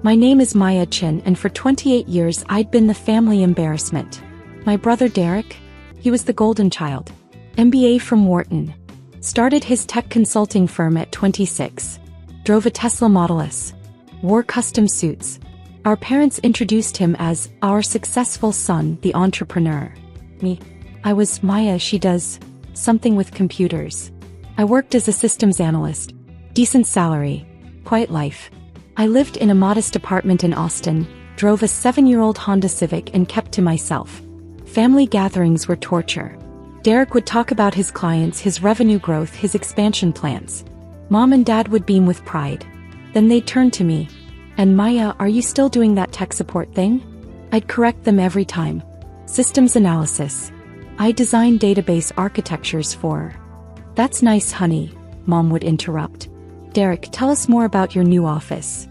My name is Maya Chin, and for 28 years I'd been the family embarrassment. My brother Derek? He was the golden child. MBA from Wharton. Started his tech consulting firm at 26. Drove a Tesla Model S. Wore custom suits. Our parents introduced him as our successful son, the entrepreneur. Me? I was Maya. She does something with computers. I worked as a systems analyst. Decent salary. Quiet life. I lived in a modest apartment in Austin, drove a 7-year-old Honda Civic and kept to myself. Family gatherings were torture. Derek would talk about his clients, his revenue growth, his expansion plans. Mom and Dad would beam with pride. Then they'd turn to me. And Maya, are you still doing that tech support thing? I'd correct them every time. Systems analysis. I designed database architectures for. That's nice, honey, Mom would interrupt. Derek, tell us more about your new office.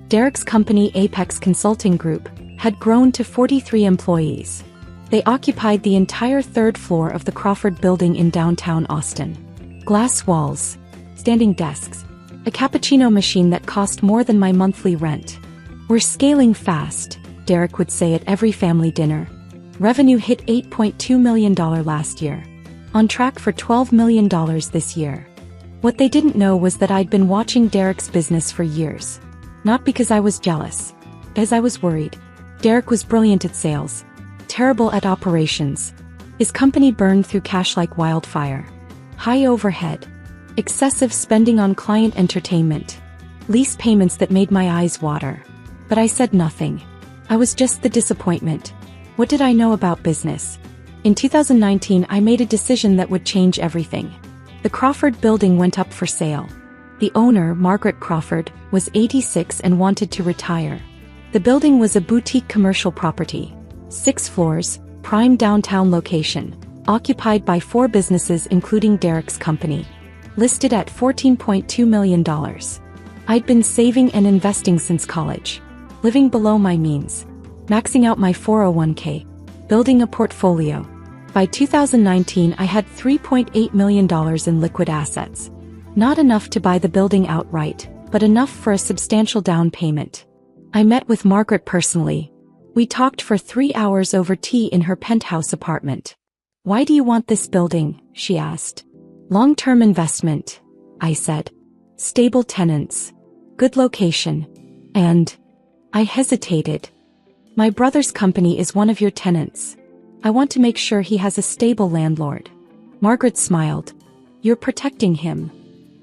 Derek's company, Apex Consulting Group, had grown to 43 employees. They occupied the entire 3rd floor of the Crawford Building in downtown Austin. Glass walls, standing desks, a cappuccino machine that cost more than my monthly rent. We're scaling fast, Derek would say at every family dinner. Revenue hit $8.2 million last year. On track for $12 million this year. What they didn't know was that I'd been watching Derek's business for years. Not because I was jealous. As I was worried. Derek was brilliant at sales. Terrible at operations. His company burned through cash like wildfire. High overhead. Excessive spending on client entertainment. Lease payments that made my eyes water. But I said nothing. I was just the disappointment. What did I know about business? In 2019 I made a decision that would change everything. The Crawford Building went up for sale. The owner, Margaret Crawford, was 86 and wanted to retire. The building was a boutique commercial property. 6 floors, prime downtown location, occupied by 4 businesses including Derek's company. Listed at $14.2 million. I'd been saving and investing since college. Living below my means. Maxing out my 401k. Building a portfolio. By 2019 I had $3.8 million in liquid assets. Not enough to buy the building outright, but enough for a substantial down payment. I met with Margaret personally. We talked for 3 hours over tea in her penthouse apartment. Why do you want this building? She asked. Long-term investment, I said. Stable tenants. Good location. And I hesitated. My brother's company is one of your tenants. I want to make sure he has a stable landlord. Margaret smiled. You're protecting him.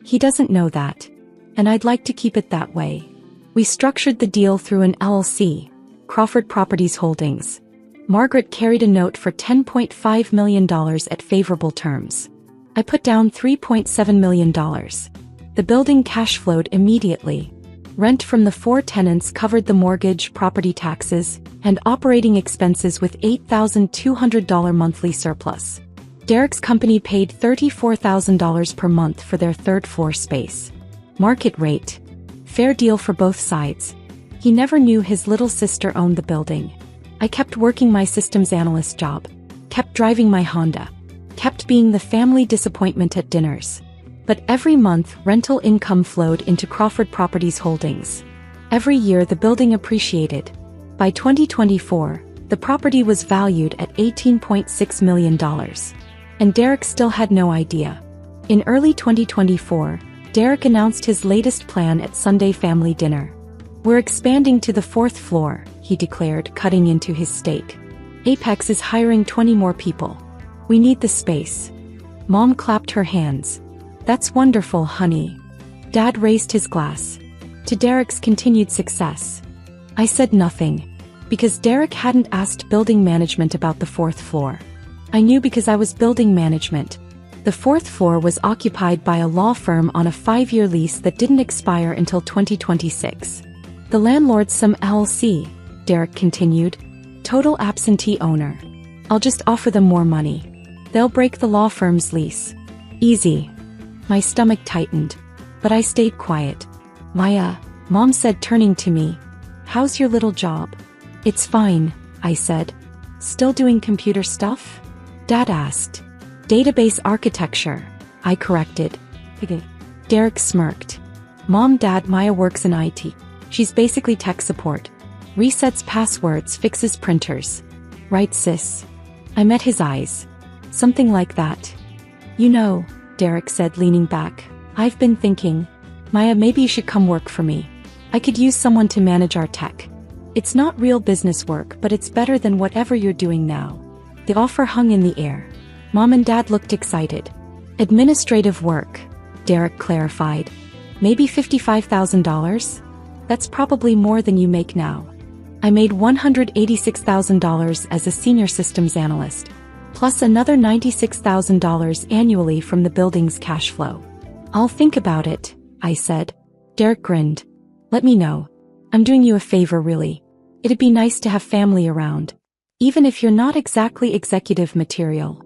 He doesn't know that. And I'd like to keep it that way. We structured the deal through an LLC, Crawford Properties Holdings. Margaret carried a note for $10.5 million at favorable terms. I put down $3.7 million. The building cash flowed immediately. Rent from the 4 tenants covered the mortgage, property taxes, and operating expenses with $8,200 monthly surplus. Derek's company paid $34,000 per month for their 3rd floor space. Market rate. Fair deal for both sides. He never knew his little sister owned the building. I kept working my systems analyst job. Kept driving my Honda. Kept being the family disappointment at dinners. But every month, rental income flowed into Crawford Properties Holdings. Every year the building appreciated. By 2024, the property was valued at $18.6 million. And Derek still had no idea. In early 2024, Derek announced his latest plan at Sunday family dinner. We're expanding to the 4th floor, he declared, cutting into his steak. Apex is hiring 20 more people. We need the space. Mom clapped her hands. That's wonderful, honey. Dad raised his glass. To Derek's continued success. I said nothing. Because Derek hadn't asked building management about the 4th floor. I knew because I was building management. The 4th floor was occupied by a law firm on a 5-year lease that didn't expire until 2026. The landlord's some LLC, Derek continued. Total absentee owner. I'll just offer them more money. They'll break the law firm's lease. Easy. My stomach tightened. But I stayed quiet. Maya, Mom said, turning to me. How's your little job? It's fine, I said. Still doing computer stuff? Dad asked. Database architecture, I corrected. Derek smirked. Mom, Dad, Maya works in IT. She's basically tech support. Resets passwords, fixes printers. Right, sis? I met his eyes. Something like that. You know, Derek said, leaning back, I've been thinking, Maya, maybe you should come work for me. I could use someone to manage our tech. It's not real business work, but it's better than whatever you're doing now. The offer hung in the air. Mom and Dad looked excited. Administrative work, Derek clarified. Maybe $55,000? That's probably more than you make now. I made $186,000 as a senior systems analyst, plus another $96,000 annually from the building's cash flow. I'll think about it, I said. Derek grinned. Let me know. I'm doing you a favor, really. It'd be nice to have family around, even if you're not exactly executive material.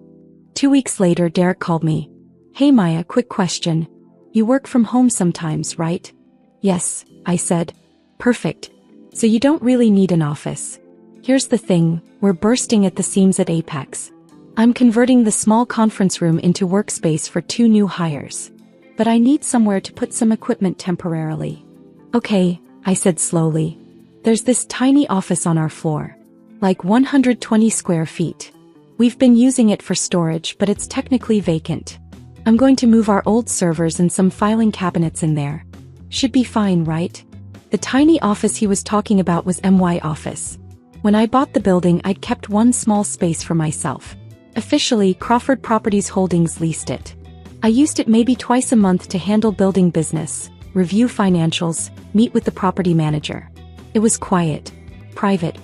2 weeks later, Derek called me. Hey Maya, quick question. You work from home sometimes, right? Yes, I said. Perfect. So you don't really need an office. Here's the thing, we're bursting at the seams at Apex. I'm converting the small conference room into workspace for 2 new hires. But I need somewhere to put some equipment temporarily. Okay, I said slowly. There's this tiny office on our floor. Like 120 square feet. We've been using it for storage, but it's technically vacant. I'm going to move our old servers and some filing cabinets in there. Should be fine, right? The tiny office he was talking about was my office. When I bought the building, I'd kept one small space for myself. Officially, Crawford Properties Holdings leased it. I used it maybe twice a month to handle building business, review financials, meet with the property manager. It was quiet. Private.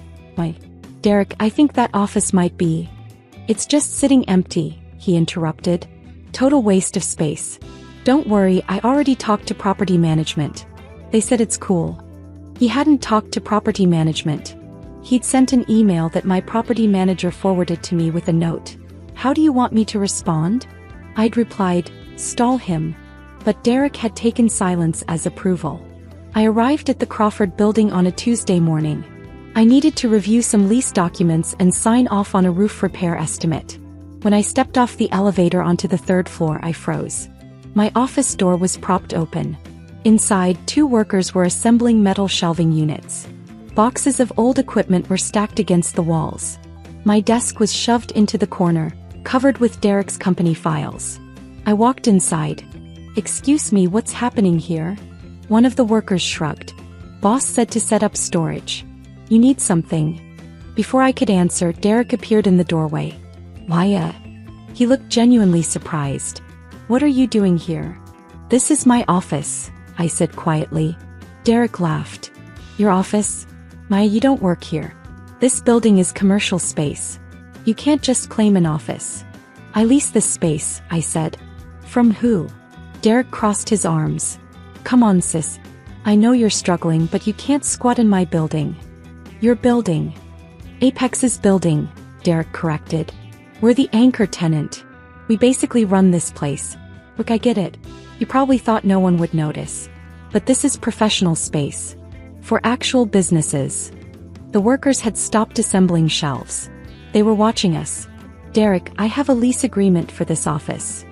Derek, I think that office might be... It's just sitting empty, he interrupted. Total waste of space. Don't worry, I already talked to property management. They said it's cool. He hadn't talked to property management. He'd sent an email that my property manager forwarded to me with a note. How do you want me to respond? I'd replied, stall him. But Derek had taken silence as approval. I arrived at the Crawford building on a Tuesday morning. I needed to review some lease documents and sign off on a roof repair estimate. When I stepped off the elevator onto the 3rd floor, I froze. My office door was propped open. Inside, 2 workers were assembling metal shelving units. Boxes of old equipment were stacked against the walls. My desk was shoved into the corner, covered with Derek's company files. I walked inside. Excuse me, what's happening here? One of the workers shrugged. Boss said to set up storage. You need something. Before I could answer, Derek appeared in the doorway. Maya. He looked genuinely surprised. What are you doing here? This is my office, I said quietly. Derek laughed. Your office? Maya, you don't work here. This building is commercial space. You can't just claim an office. I lease this space, I said. From who? Derek crossed his arms. Come on, sis. I know you're struggling, but you can't squat in my building. Your building. Apex's building, Derek corrected. We're the anchor tenant. We basically run this place. Look, I get it. You probably thought no one would notice. But this is professional space. For actual businesses. The workers had stopped assembling shelves. They were watching us. Derek, I have a lease agreement for this office.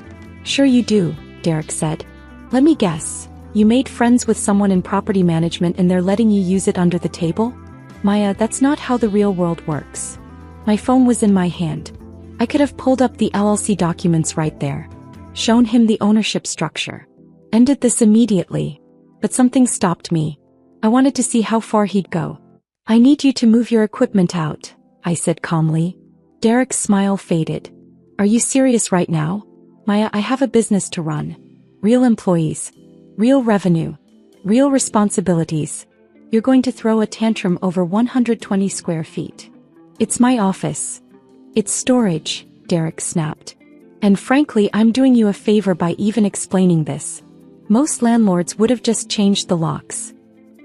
Sure you do, Derek said. Let me guess. You made friends with someone in property management and they're letting you use it under the table? Maya, that's not how the real world works. My phone was in my hand. I could have pulled up the LLC documents right there. Shown him the ownership structure. Ended this immediately. But something stopped me. I wanted to see how far he'd go. I need you to move your equipment out, I said calmly. Derek's smile faded. Are you serious right now? Maya, I have a business to run. Real employees. Real revenue. Real responsibilities. You're going to throw a tantrum over 120 square feet. It's my office. It's storage, Derek snapped. And frankly, I'm doing you a favor by even explaining this. Most landlords would have just changed the locks.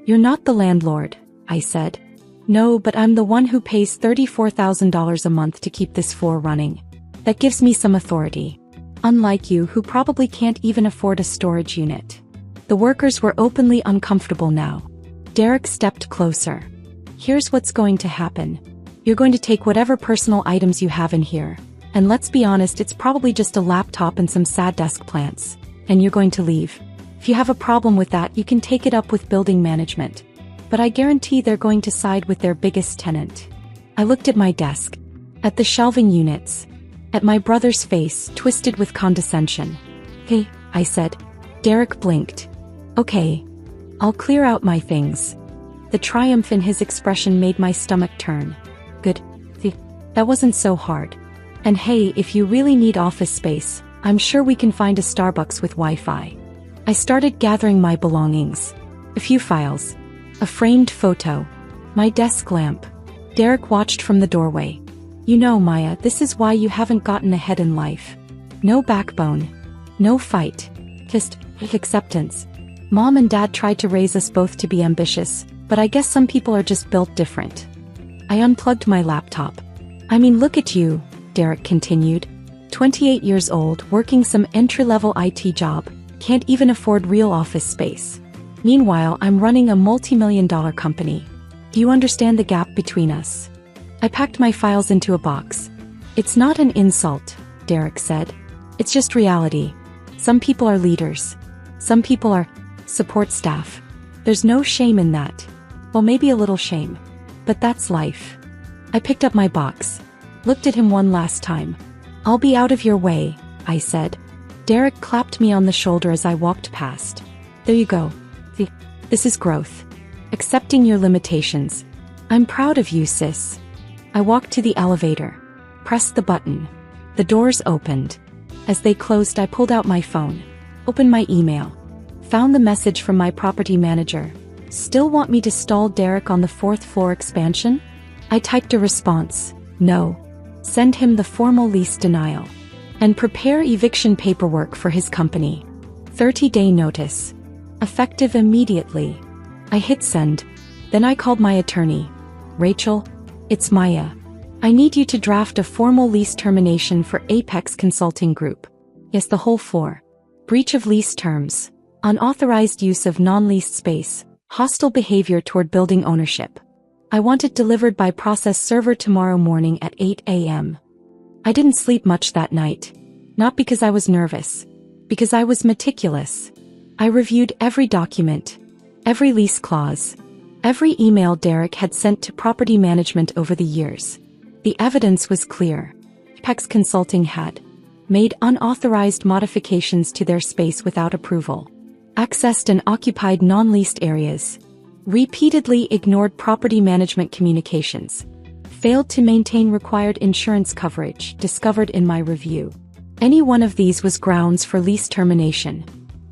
You're not the landlord, I said. No, but I'm the one who pays $34,000 a month to keep this floor running. That gives me some authority. Unlike you, who probably can't even afford a storage unit. The workers were openly uncomfortable now. Derek stepped closer. Here's what's going to happen. You're going to take whatever personal items you have in here. And let's be honest, it's probably just a laptop and some sad desk plants. And you're going to leave. If you have a problem with that, you can take it up with building management. but I guarantee they're going to side with their biggest tenant. I looked at my desk, at the shelving units, at my brother's face twisted with condescension. "Hey," I said. Derek blinked. "Okay. I'll clear out my things." The triumph in his expression made my stomach turn. "Good. That wasn't so hard. And hey, if you really need office space, I'm sure we can find a Starbucks with Wi-Fi." I started gathering my belongings. A few files. A framed photo. My desk lamp. Derek watched from the doorway. "You know, Maya, this is why you haven't gotten ahead in life. No backbone. No fight. Just acceptance. Mom and Dad tried to raise us both to be ambitious, but I guess some people are just built different." I unplugged my laptop. "I mean, look at you," Derek continued. 28 years old, working some entry-level IT job, can't even afford real office space. Meanwhile, I'm running a multi-million-dollar company. Do you understand the gap between us? I packed my files into a box. "It's not an insult," Derek said. "It's just reality. Some people are leaders. Some people are support staff. There's no shame in that. Well, maybe a little shame. But that's life." I picked up my box. Looked at him one last time. "I'll be out of your way," I said. Derek clapped me on the shoulder as I walked past. "There you go. This is growth. Accepting your limitations. I'm proud of you, sis." I walked to the elevator. Pressed the button. The doors opened. As they closed, I pulled out my phone. Opened my email. Found the message from my property manager. "Still want me to stall Derek on the 4th floor expansion?" I typed a response. "No. Send him the formal lease denial. And prepare eviction paperwork for his company. 30-day notice. Effective immediately." I hit send. Then I called my attorney. "Rachel, it's Maya. I need you to draft a formal lease termination for Apex Consulting Group. Yes, the whole floor. Breach of lease terms. Unauthorized use of non-leased space. Hostile behavior toward building ownership. I want it delivered by process server tomorrow morning at 8 a.m. I didn't sleep much that night. Not because I was nervous. Because I was meticulous. I reviewed every document. Every lease clause. Every email Derek had sent to property management over the years. The evidence was clear. Apex Consulting had made unauthorized modifications to their space without approval. Accessed and occupied non-leased areas. Repeatedly ignored property management communications. Failed to maintain required insurance coverage discovered in my review. Any one of these was grounds for lease termination.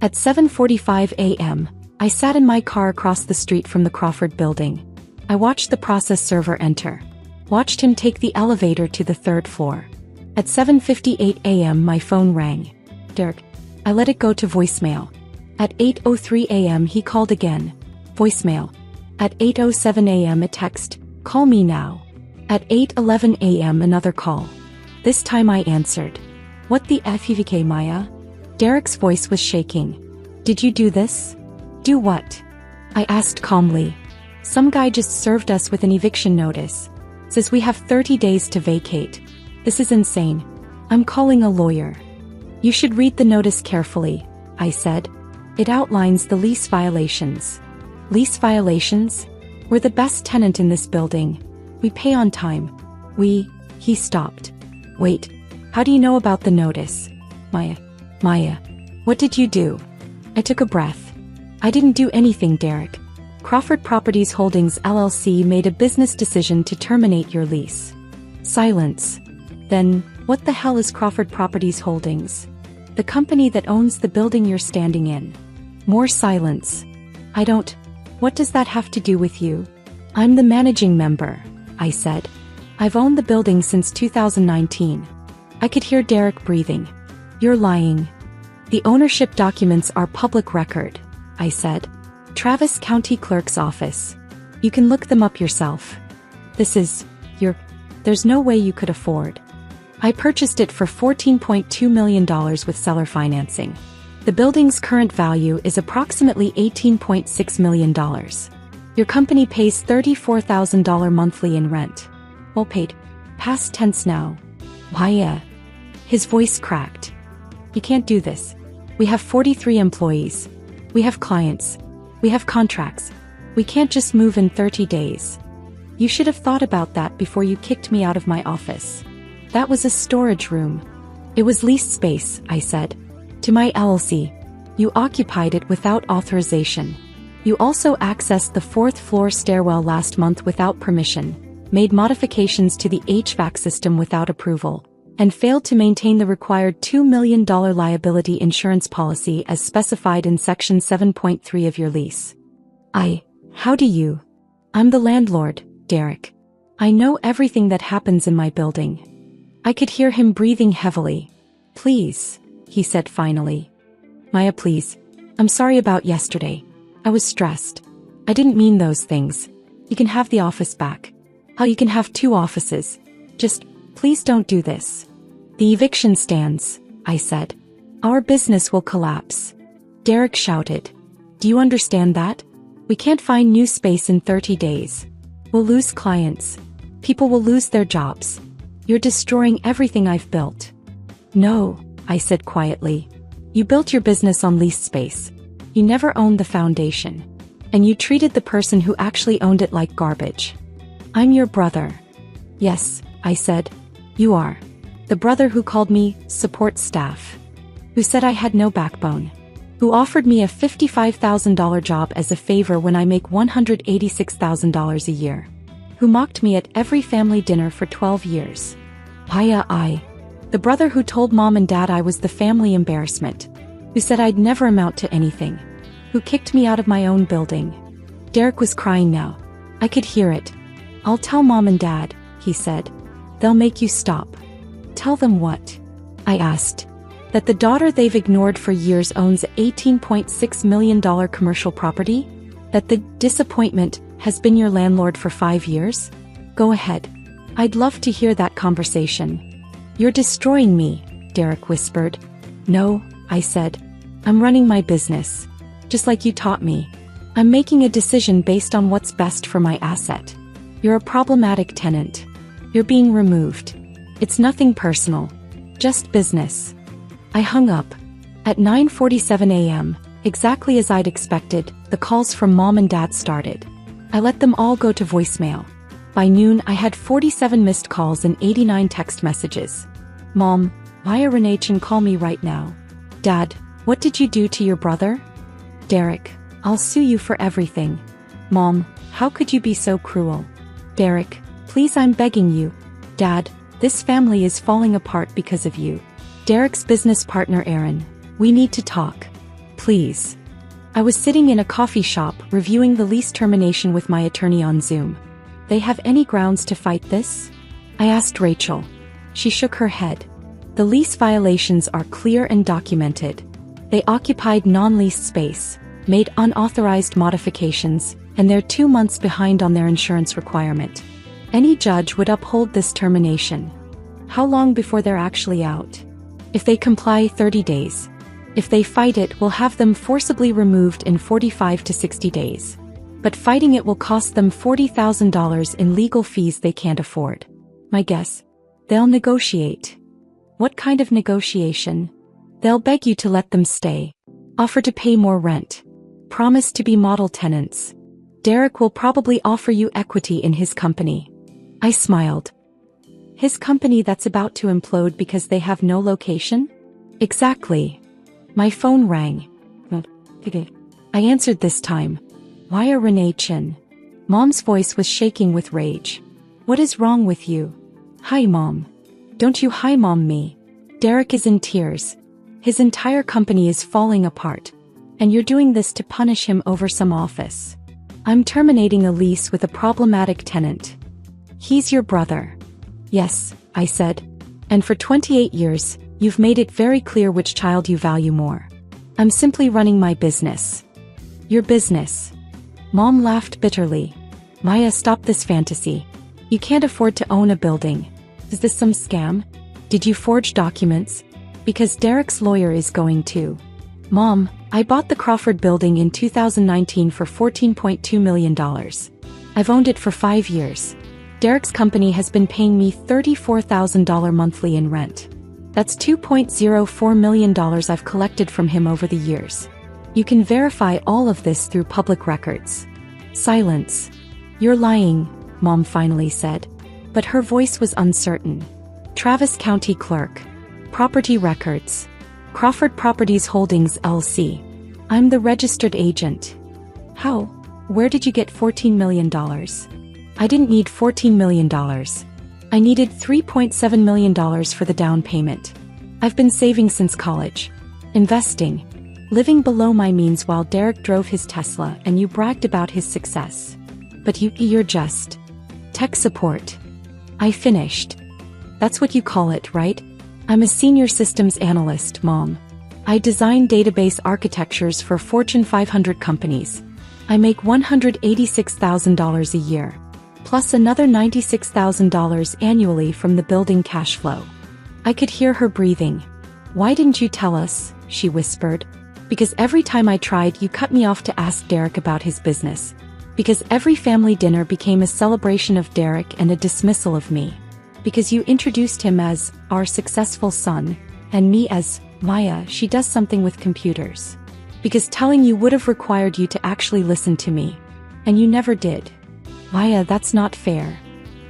At 7:45 a.m., I sat in my car across the street from the Crawford building. I watched the process server enter. Watched him take the elevator to the 3rd floor. At 7:58 a.m. my phone rang. "Derek." I let it go to voicemail. At 8:03 a.m. he called again. Voicemail. At 8:07 a.m. a text, "Call me now." At 8:11 a.m. another call. This time I answered. "What the FVK, Maya?" Derek's voice was shaking. "Did you do this?" "Do what?" I asked calmly. "Some guy just served us with an eviction notice. Says we have 30 days to vacate. This is insane. I'm calling a lawyer." "You should read the notice carefully," I said. "It outlines the lease violations." "Lease violations? We're the best tenant in this building. We pay on time. He stopped. "Wait, how do you know about the notice?" Maya, what did you do?" I took a breath. "I didn't do anything, Derek. Crawford Properties Holdings LLC made a business decision to terminate your lease." Silence. "Then, what the hell is Crawford Properties Holdings?" "The company that owns the building you're standing in." More silence. What does that have to do with you?" "I'm the managing member," I said. "I've owned the building since 2019. I could hear Derek breathing. "You're lying." "The ownership documents are public record," I said. "Travis County Clerk's office. You can look them up yourself. There's no way you could afford." I purchased it for $14.2 million with seller financing. The building's current value is approximately $18.6 million. Your company pays $34,000 monthly in rent. Well paid. Past tense now. Maya. His voice cracked. "You can't do this. We have 43 employees. We have clients. We have contracts. We can't just move in 30 days. You should have thought about that before you kicked me out of my office. That was a storage room. It was leased space, I said. To my LLC. You occupied it without authorization. You also accessed the 4th floor stairwell last month without permission, made modifications to the HVAC system without approval, and failed to maintain the required $2 million liability insurance policy as specified in Section 7.3 of your lease. How do you? I'm the landlord, Derek. I know everything that happens in my building. I could hear him breathing heavily. Please, he said finally. Maya, please. I'm sorry about yesterday. I was stressed. I didn't mean those things. You can have the office back. You can have 2 offices. Just, please don't do this. The eviction stands, I said. Our business will collapse. Derek shouted. Do you understand that? We can't find new space in 30 days. We'll lose clients. People will lose their jobs. You're destroying everything I've built. No, I said quietly. You built your business on leased space. You never owned the foundation. And you treated the person who actually owned it like garbage. I'm your brother. Yes, I said. You are. The brother who called me support staff. Who said I had no backbone. Who offered me a $55,000 job as a favor when I make $186,000 a year. Who mocked me at every family dinner for 12 years. The brother who told mom and dad I was the family embarrassment. Who said I'd never amount to anything. Who kicked me out of my own building. Derek was crying now. I could hear it. I'll tell mom and dad, he said. They'll make you stop. Tell them what? I asked. That the daughter they've ignored for years owns $18.6 million commercial property? That the disappointment has been your landlord for 5 years? Go ahead. I'd love to hear that conversation. You're destroying me, Derek whispered. No, I said. I'm running my business. Just like you taught me. I'm making a decision based on what's best for my asset. You're a problematic tenant. You're being removed. It's nothing personal. Just business. I hung up. At 9:47 a.m., exactly as I'd expected, the calls from mom and dad started. I let them all go to voicemail. By noon, I had 47 missed calls and 89 text messages. Mom, Maya Renachin, call me right now. Dad, what did you do to your brother? Derek, I'll sue you for everything. Mom, how could you be so cruel? Derek, please, I'm begging you. Dad, this family is falling apart because of you. Derek's business partner Aaron, we need to talk. Please. I was sitting in a coffee shop reviewing the lease termination with my attorney on Zoom. They have any grounds to fight this? I asked Rachel. She shook her head. The lease violations are clear and documented. They occupied non-leased space, made unauthorized modifications, and they're 2 months behind on their insurance requirement. Any judge would uphold this termination. How long before they're actually out? If they comply, 30 days. If they fight it, we'll have them forcibly removed in 45 to 60 days. But fighting it will cost them $40,000 in legal fees they can't afford. My guess? They'll negotiate. What kind of negotiation? They'll beg you to let them stay. Offer to pay more rent. Promise to be model tenants. Derek will probably offer you equity in his company. I smiled. His company that's about to implode because they have no location? Exactly. My phone rang. I answered this time. Maya Renachin. Mom's voice was shaking with rage. What is wrong with you? Hi, Mom. Don't you hi Mom me. Derek is in tears. His entire company is falling apart. And you're doing this to punish him over some office. I'm terminating a lease with a problematic tenant. He's your brother. Yes, I said. And for 28 years, you've made it very clear which child you value more. I'm simply running my business. Your business. Mom laughed bitterly. Maya, stop this fantasy. You can't afford to own a building. Is this some scam? Did you forge documents? Because Derek's lawyer is going to. Mom, I bought the Crawford building in 2019 for $14.2 million. I've owned it for 5 years. Derek's company has been paying me $34,000 monthly in rent. That's $2.04 million I've collected from him over the years. You can verify all of this through public records. Silence. You're lying, Mom finally said. But her voice was uncertain. Travis County Clerk. Property records. Crawford Properties Holdings LC. I'm the registered agent. How? Where did you get $14 million? I didn't need $14 million. I needed $3.7 million for the down payment. I've been saving since college. Investing. Living below my means while Derek drove his Tesla and you bragged about his success. But you're just tech support. I finished. That's what you call it, right? I'm a senior systems analyst, Mom. I design database architectures for Fortune 500 companies. I make $186,000 a year, plus another $96,000 annually from the building cash flow. I could hear her breathing. Why didn't you tell us? She whispered. Because every time I tried, you cut me off to ask Derek about his business. Because every family dinner became a celebration of Derek and a dismissal of me. Because you introduced him as our successful son, and me as Maya, she does something with computers. Because telling you would have required you to actually listen to me. And you never did. Maya, that's not fair.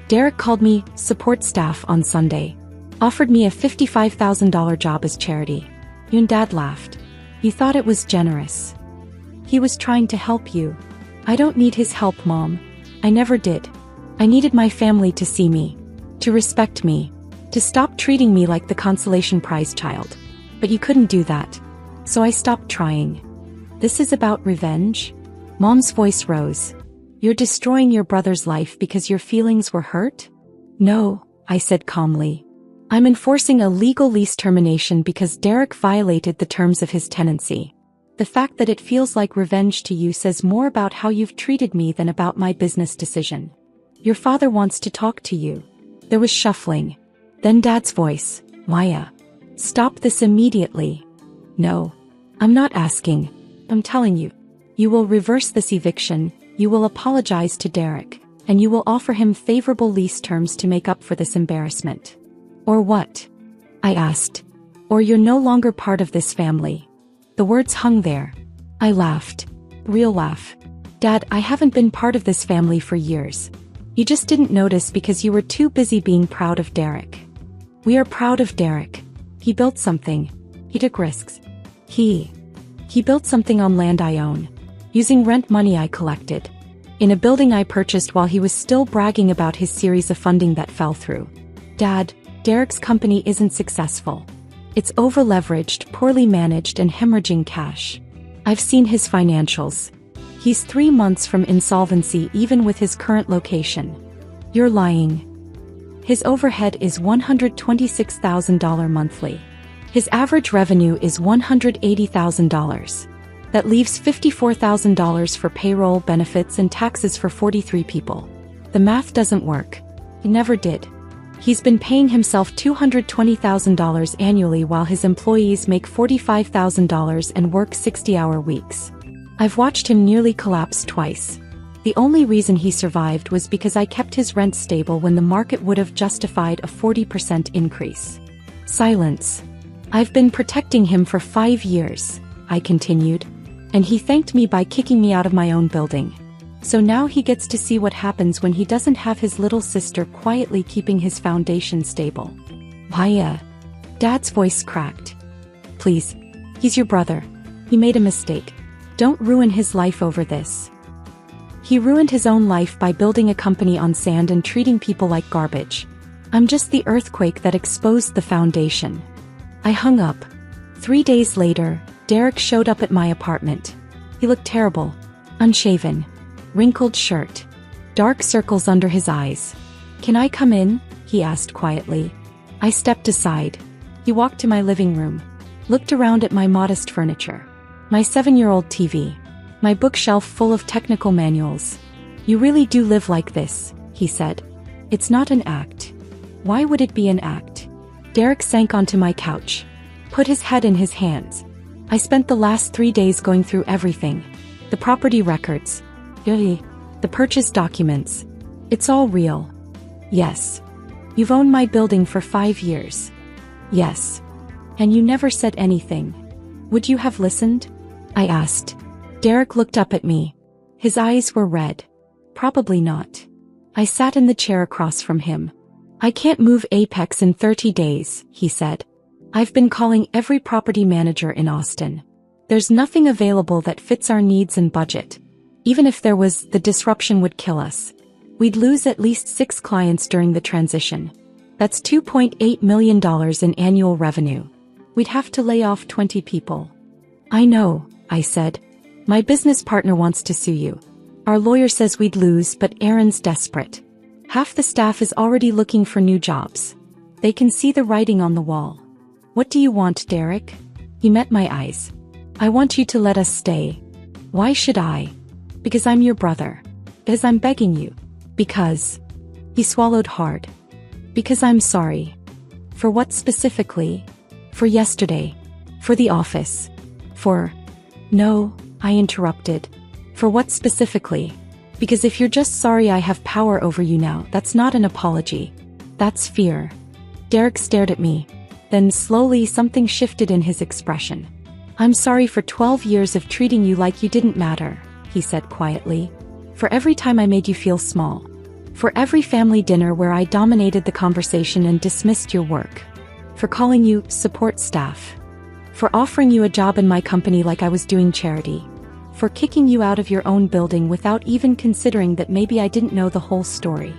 Derek called me support staff on Sunday. Offered me a $55,000 job as charity. You and Dad laughed. You thought it was generous. He was trying to help you. I don't need his help, Mom. I never did. I needed my family to see me. To respect me. To stop treating me like the consolation prize child. But you couldn't do that. So I stopped trying. This is about revenge? Mom's voice rose. You're destroying your brother's life because your feelings were hurt? No, I said calmly. I'm enforcing a legal lease termination because Derek violated the terms of his tenancy. The fact that it feels like revenge to you says more about how you've treated me than about my business decision. Your father wants to talk to you. There was shuffling. Then Dad's voice. Maya. Stop this immediately. No. I'm not asking. I'm telling you. You will reverse this eviction, you will apologize to Derek, and you will offer him favorable lease terms to make up for this embarrassment. Or what? I asked. Or you're no longer part of this family. The words hung there. I laughed. Real laugh. Dad, I haven't been part of this family for years. You just didn't notice because you were too busy being proud of Derek. We are proud of Derek. He built something. He took risks. He built something on land I own. Using rent money I collected. In a building I purchased while he was still bragging about his series of funding that fell through. Dad, Derek's company isn't successful. It's over-leveraged, poorly managed and hemorrhaging cash. I've seen his financials. He's 3 months from insolvency even with his current location. You're lying. His overhead is $126,000 monthly. His average revenue is $180,000. That leaves $54,000 for payroll, benefits and taxes for 43 people. The math doesn't work. It never did. He's been paying himself $220,000 annually while his employees make $45,000 and work 60-hour weeks. I've watched him nearly collapse twice. The only reason he survived was because I kept his rent stable when the market would have justified a 40% increase. Silence. I've been protecting him for 5 years, I continued, and he thanked me by kicking me out of my own building. So now he gets to see what happens when he doesn't have his little sister quietly keeping his foundation stable. Maya. Dad's voice cracked. Please. He's your brother. He made a mistake. Don't ruin his life over this. He ruined his own life by building a company on sand and treating people like garbage. I'm just the earthquake that exposed the foundation. I hung up. 3 days later, Derek showed up at my apartment. He looked terrible. Unshaven. Wrinkled shirt. Dark circles under his eyes. Can I come in? He asked quietly. I stepped aside. He walked to my living room. Looked around at my modest furniture. My 7-year-old TV. My bookshelf full of technical manuals. You really do live like this, he said. It's not an act. Why would it be an act? Derek sank onto my couch. Put his head in his hands. I spent the last 3 days going through everything. The property records. The purchase documents. It's all real. Yes. You've owned my building for 5 years. Yes. And you never said anything. Would you have listened? I asked. Derek looked up at me. His eyes were red. Probably not. I sat in the chair across from him. I can't move Apex in 30 days, he said. I've been calling every property manager in Austin. There's nothing available that fits our needs and budget. Even if there was, the disruption would kill us. We'd lose at least 6 clients during the transition. That's $2.8 million in annual revenue. We'd have to lay off 20 people. I know, I said. My business partner wants to sue you. Our lawyer says we'd lose, but Aaron's desperate. Half the staff is already looking for new jobs. They can see the writing on the wall. What do you want, Derek? He met my eyes. I want you to let us stay. Why should I? Because I'm your brother. Because I'm begging you. Because... He swallowed hard. Because I'm sorry. For what specifically? For yesterday. For the office. For... No, I interrupted. For what specifically? Because if you're just sorry I have power over you now, that's not an apology. That's fear. Derek stared at me. Then slowly something shifted in his expression. I'm sorry for 12 years of treating you like you didn't matter, he said quietly. For every time I made you feel small. For every family dinner where I dominated the conversation and dismissed your work. For calling you support staff. For offering you a job in my company like I was doing charity. For kicking you out of your own building without even considering that maybe I didn't know the whole story.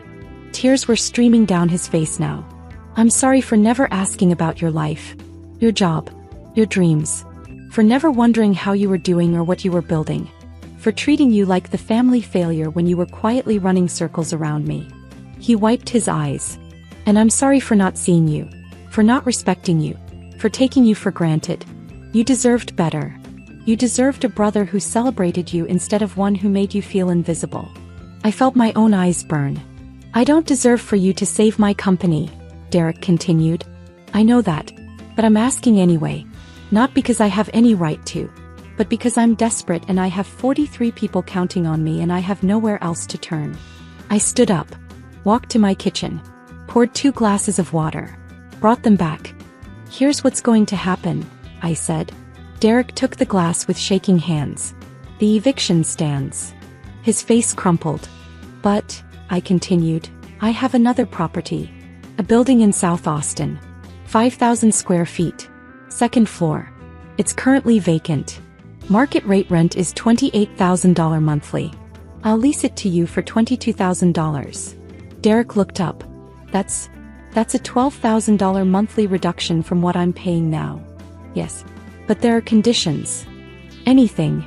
Tears were streaming down his face now. I'm sorry for never asking about your life. Your job. Your dreams. For never wondering how you were doing or what you were building. For treating you like the family failure when you were quietly running circles around me. He wiped his eyes. And I'm sorry for not seeing you. For not respecting you. For taking you for granted. You deserved better. You deserved a brother who celebrated you instead of one who made you feel invisible. I felt my own eyes burn. I don't deserve for you to save my company, Derek continued. I know that. But I'm asking anyway. Not because I have any right to. But because I'm desperate and I have 43 people counting on me and I have nowhere else to turn. I stood up. Walked to my kitchen. Poured 2 glasses of water. Brought them back. Here's what's going to happen, I said. Derek took the glass with shaking hands. The eviction stands. His face crumpled. But, I continued, I have another property. A building in South Austin. 5,000 square feet. 2nd floor. It's currently vacant. Market rate rent is $28,000 monthly. I'll lease it to you for $22,000. Derek looked up. That's a $12,000 monthly reduction from what I'm paying now. Yes. But there are conditions. Anything.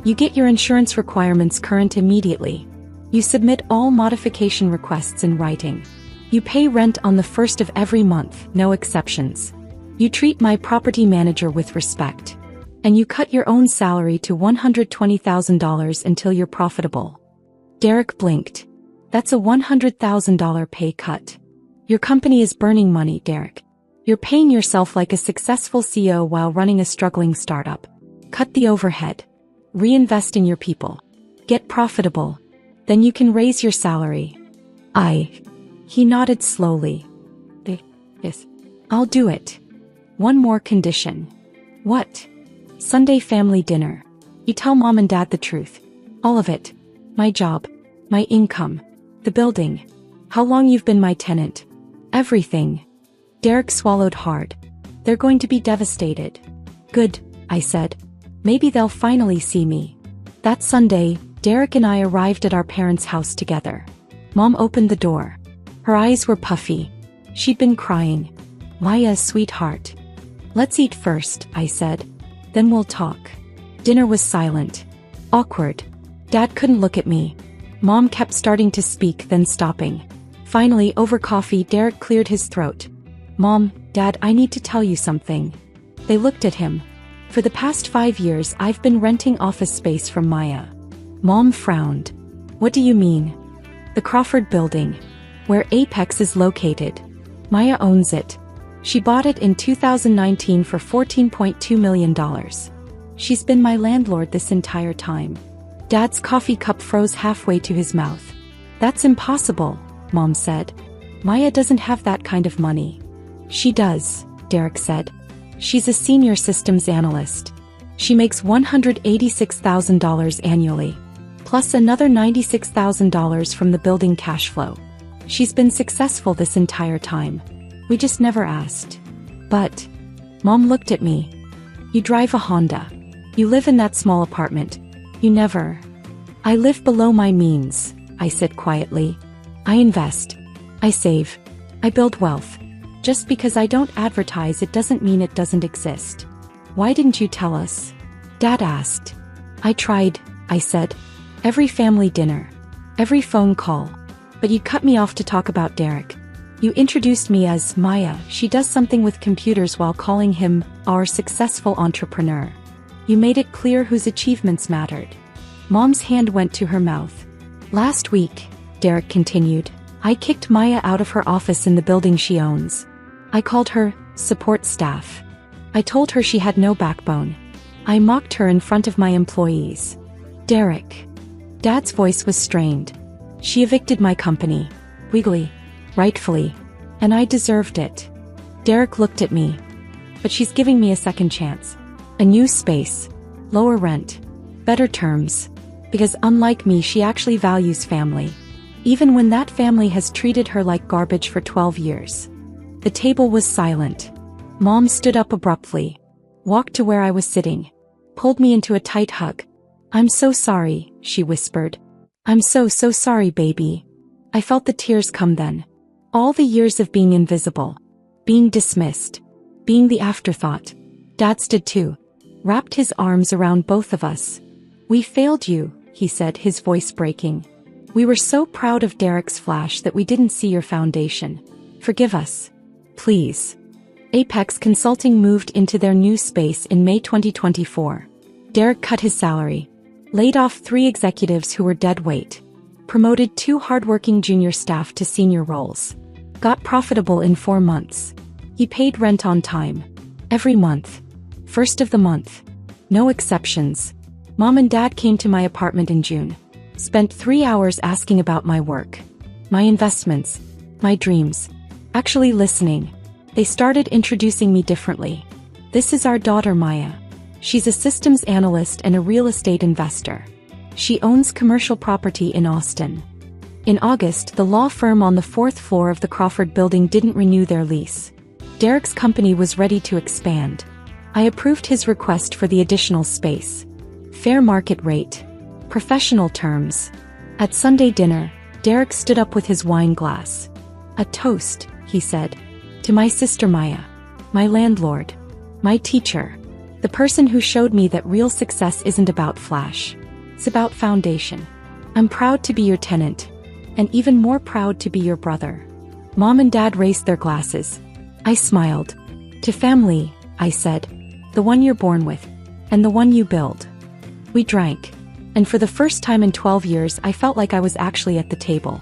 You get your insurance requirements current immediately. You submit all modification requests in writing. You pay rent on the 1st of every month, no exceptions. You treat my property manager with respect. And you cut your own salary to $120,000 until you're profitable. Derek blinked. That's a $100,000 pay cut. Your company is burning money, Derek. You're paying yourself like a successful CEO while running a struggling startup. Cut the overhead. Reinvest in your people. Get profitable. Then you can raise your salary. He nodded slowly. Yes. I'll do it. One more condition. What? Sunday family dinner. You tell mom and dad the truth. All of it. My job. My income. The building. How long you've been my tenant. Everything. Derek swallowed hard. They're going to be devastated. Good, I said. Maybe they'll finally see me. That Sunday, Derek and I arrived at our parents' house together. Mom opened the door. Her eyes were puffy. She'd been crying. Maya, sweetheart. Let's eat first, I said. Then we'll talk. Dinner was silent. Awkward. Dad couldn't look at me. Mom kept starting to speak, then stopping. Finally, over coffee, Derek cleared his throat. Mom, Dad, I need to tell you something. They looked at him. For the past 5 years, I've been renting office space from Maya. Mom frowned. What do you mean? The Crawford building. Where Apex is located. Maya owns it. She bought it in 2019 for $14.2 million. She's been my landlord this entire time. Dad's coffee cup froze halfway to his mouth. That's impossible, Mom said. Maya doesn't have that kind of money. She does, Derek said. She's a senior systems analyst. She makes $186,000 annually. plus another $96,000 from the building cash flow. She's been successful this entire time. We just never asked. But, Mom looked at me. You drive a Honda. You live in that small apartment. You never. I live below my means, I said quietly. I invest. I save. I build wealth. Just because I don't advertise it doesn't mean it doesn't exist. Why didn't you tell us? Dad asked. I tried, I said. Every family dinner. Every phone call. But you cut me off to talk about Derek. You introduced me as Maya. She does something with computers while calling him our successful entrepreneur. You made it clear whose achievements mattered. Mom's hand went to her mouth. Last week, Derek continued, I kicked Maya out of her office in the building she owns. I called her support staff. I told her she had no backbone. I mocked her in front of my employees. Derek. Dad's voice was strained. She evicted my company. Legally. Rightfully. And I deserved it. Derek looked at me. But she's giving me a second chance. A new space. Lower rent. Better terms. Because unlike me, she actually values family. Even when that family has treated her like garbage for 12 years. The table was silent. Mom stood up abruptly. Walked to where I was sitting. Pulled me into a tight hug. I'm so sorry, she whispered. I'm so sorry, baby. I felt the tears come then. All the years of being invisible. Being dismissed. Being the afterthought. Dad stood too. Wrapped his arms around both of us. We failed you, he said, his voice breaking. We were so proud of Derek's flash that we didn't see your foundation. Forgive us. Please. Apex Consulting moved into their new space in May 2024. Derek cut his salary. Laid off 3 executives who were dead weight. Promoted 2 hardworking junior staff to senior roles. Got profitable in 4 months. He paid rent on time. Every month. First of the month. No exceptions. Mom and Dad came to my apartment in June. Spent 3 hours asking about my work. My investments. My dreams. Actually listening. They started introducing me differently. This is our daughter Maya. She's a systems analyst and a real estate investor. She owns commercial property in Austin. In August, the law firm on the 4th floor of the Crawford building didn't renew their lease. Derek's company was ready to expand. I approved his request for the additional space. Fair market rate. Professional terms. At Sunday dinner, Derek stood up with his wine glass. A toast, he said. To my sister Maya. My landlord. My teacher. The person who showed me that real success isn't about flash. It's about foundation. I'm proud to be your tenant. And even more proud to be your brother. Mom and Dad raised their glasses. I smiled. To family, I said. The one you're born with. And the one you build. We drank. And for the first time in 12 years I felt like I was actually at the table.